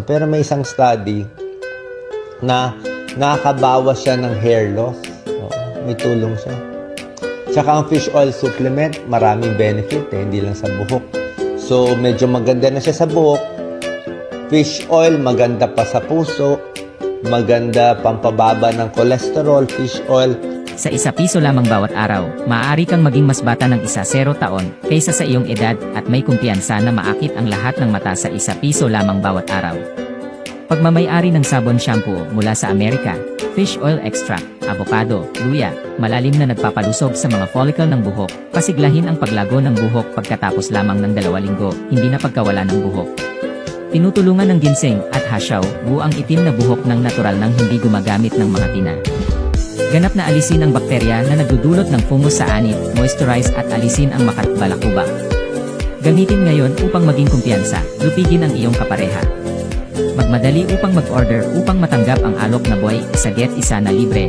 Pero may isang study na nakakabawas siya ng hair loss. Oo, may tulong siya. Tsaka ang fish oil supplement, maraming benefit hindi lang sa buhok. So, medyo maganda na siya sa buhok. Fish oil, maganda pa sa puso. Maganda pampababa ng cholesterol, fish oil. Sa ₱1 lamang bawat araw, maaari kang maging mas bata ng 0 taon kaysa sa iyong edad at may kumpiyansa na maakit ang lahat ng mata sa ₱1 lamang bawat araw. Pagmamay-ari ng sabon shampoo mula sa Amerika, fish oil extract, avocado, luya, malalim na nagpapalusog sa mga follicle ng buhok, pasiglahin ang paglago ng buhok pagkatapos lamang ng 2 linggo, hindi na pagkawala ng buhok. Tinutulungan ng ginseng at hasyaw, buang itim na buhok ng natural nang hindi gumagamit ng mga tina. Ganap na alisin ang bakterya na nagdudulot ng fungus sa anit, moisturize at alisin ang makatbalakubak. Gamitin ngayon upang maging kumpiyansa, lupigin ang iyong kapareha. Magmadali upang mag-order upang matanggap ang alok na buhay, isa get isa na libre.